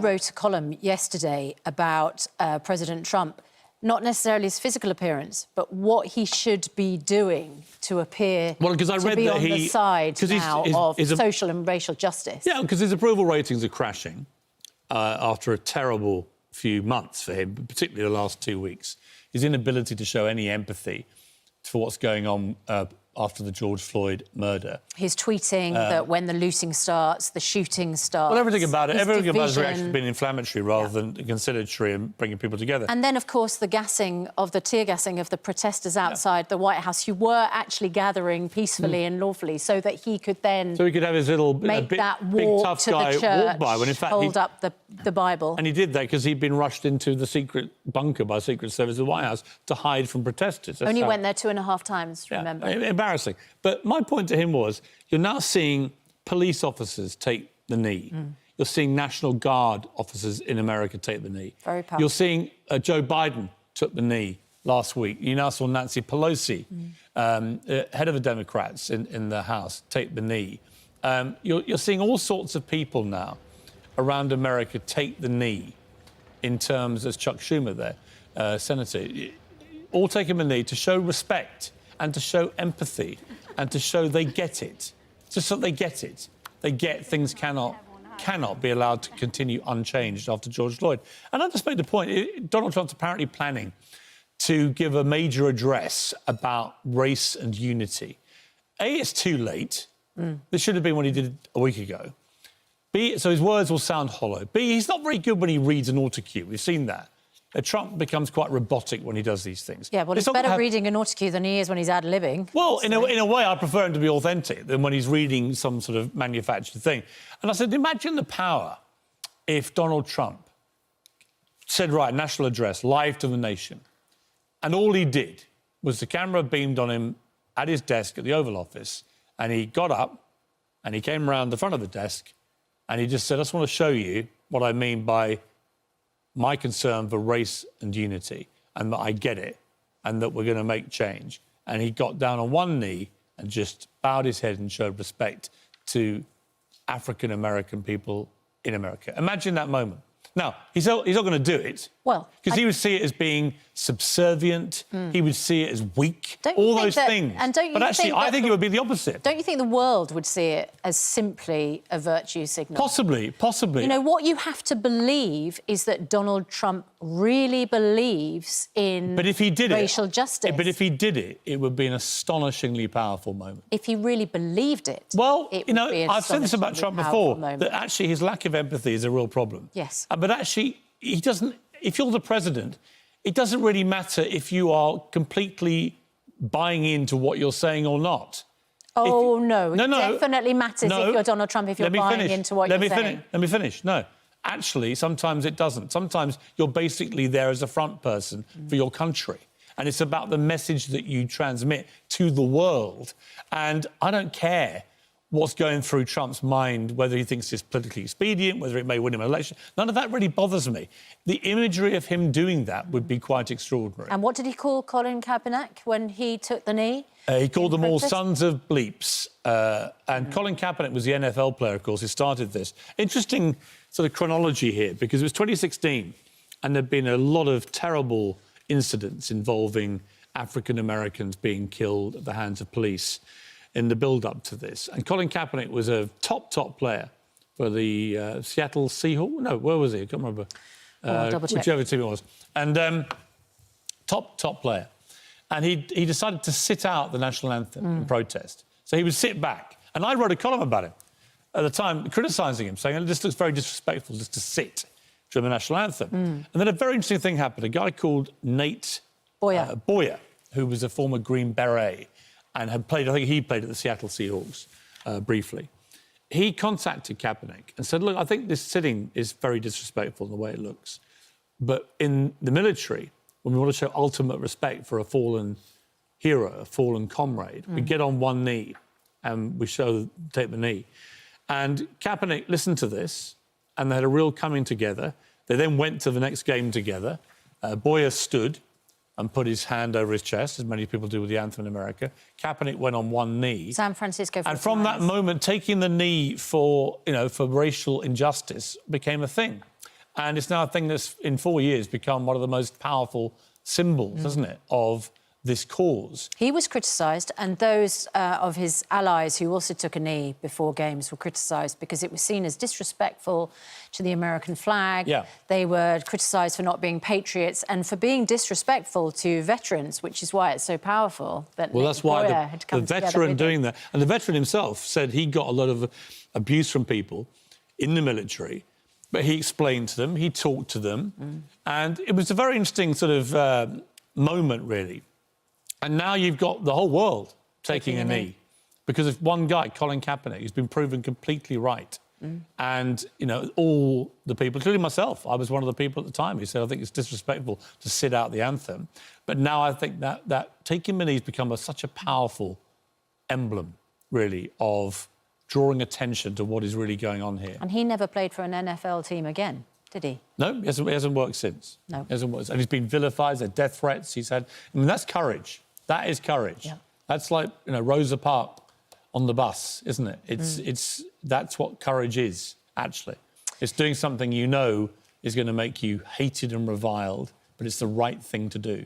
wrote a column yesterday about President Trump, not necessarily his physical appearance, but what he should be doing to appear to be on the side now of social and racial justice. Yeah, because his approval ratings are crashing after a terrible few months for him, particularly the last 2 weeks. His inability to show any empathy for what's going on after the George Floyd murder. His tweeting that when the looting starts, the shooting starts. Well, everything about it, everything about his reaction has been inflammatory rather than conciliatory and bringing people together. And then, of course, the tear gassing of the protesters outside the White House, who were actually gathering peacefully and lawfully, so that he could then have his little big tough guy walk by when in fact hold up the Bible. And he did that because he'd been rushed into the secret bunker by Secret Service of the White House to hide from protesters. Only went there 2.5 times, remember? Embarrassing. But my point to him was, you're now seeing police officers take the knee. You're seeing National Guard officers in America take the knee. Very powerful. You're seeing Joe Biden took the knee last week. You now saw Nancy Pelosi, head of the Democrats in the House, take the knee. You're seeing all sorts of people now around America take the knee in terms, as Chuck Schumer there, Senator, all taking the knee to show respect and to show empathy and to show they get it. Just so they get it. They get things cannot be allowed to continue unchanged after George Floyd. And I just made the point, Donald Trump's apparently planning to give a major address about race and unity. A, it's too late. This should have been what he did a week ago. B, so his words will sound hollow. B, he's not very good when he reads an autocue. We've seen that. Trump becomes quite robotic when he does these things. Yeah, well, he's better reading an autocue than he is when he's ad-libbing. Well, in a way, I prefer him to be authentic than when he's reading some sort of manufactured thing. And I said, imagine the power if Donald Trump said, right, national address, live to the nation, and all he did was the camera beamed on him at his desk at the Oval Office, and he got up and he came around the front of the desk and he just said, I just want to show you what I mean by my concern for race and unity, and that I get it, and that we're going to make change. And he got down on one knee and just bowed his head and showed respect to African-American people in America. Imagine that moment. Now, he's not going to do it. Well, because he would see it as being subservient. He would see it as weak. All those things. But actually, I think it would be the opposite. Don't you think the world would see it as simply a virtue signal? Possibly. You know, what you have to believe is that Donald Trump really believes in racial justice. But if he did it, it would be an astonishingly powerful moment. If he really believed it, well, you know, I've said this about Trump before, that actually his lack of empathy is a real problem. Yes. But actually, he doesn't... If you're the president, it doesn't really matter if you are completely buying into what you're saying or not. Oh, no. It definitely matters if you're Donald Trump, if you're buying into what you're saying. Let me finish. No. Actually, sometimes it doesn't. Sometimes you're basically there as a front person for your country. And it's about the message that you transmit to the world. And I don't care what's going through Trump's mind, whether he thinks it's politically expedient, whether it may win him an election. None of that really bothers me. The imagery of him doing that would be quite extraordinary. And what did he call Colin Kaepernick when he took the knee? He called them all sons of bleeps. And Colin Kaepernick was the NFL player, of course, who started this. Interesting sort of chronology here, because it was 2016, and there'd been a lot of terrible incidents involving African-Americans being killed at the hands of police in the build-up to this. And Colin Kaepernick was a top player for the Seattle Seahawks. No, where was he? I can't remember. Whichever team it was. And top player. And he decided to sit out the national anthem in protest. So he would sit back. And I wrote a column about him at the time, criticising him, saying, this looks very disrespectful just to sit during the national anthem. And then a very interesting thing happened. A guy called Nate Boyer, who was a former Green Beret, and had played, I think he played at the Seattle Seahawks briefly. He contacted Kaepernick and said, look, I think this sitting is very disrespectful in the way it looks. But in the military, when we want to show ultimate respect for a fallen hero, a fallen comrade, we get on one knee and we take the knee. And Kaepernick listened to this and they had a real coming together. They then went to the next game together. Boyer stood and put his hand over his chest, as many people do with the anthem in America. Kaepernick went on one knee. San Francisco. And from that moment, taking the knee for racial injustice became a thing. And it's now a thing that's, in 4 years, become one of the most powerful symbols, hasn't it, of this cause. He was criticised, and those of his allies who also took a knee before games were criticised because it was seen as disrespectful to the American flag. Yeah. They were criticised for not being patriots and for being disrespectful to veterans, which is why it's so powerful that Well, Nick that's why Boyer had come the veteran doing that. And the veteran himself said he got a lot of abuse from people in the military, but he explained to them, he talked to them, and it was a very interesting sort of moment, really. And now you've got the whole world taking a knee because of one guy, Colin Kaepernick, who's been proven completely right. And, you know, all the people, including myself, I was one of the people at the time who said, I think it's disrespectful to sit out the anthem. But now I think that taking a knee has become such a powerful emblem, really, of drawing attention to what is really going on here. And he never played for an NFL team again, did he? No, he hasn't worked since. No. He hasn't worked. And he's been vilified, there's death threats he's had. I mean, that's courage. That is courage. Yeah. That's like, you know, Rosa Parks on the bus, isn't it? That's what courage is, actually. It's doing something you know is going to make you hated and reviled, but it's the right thing to do.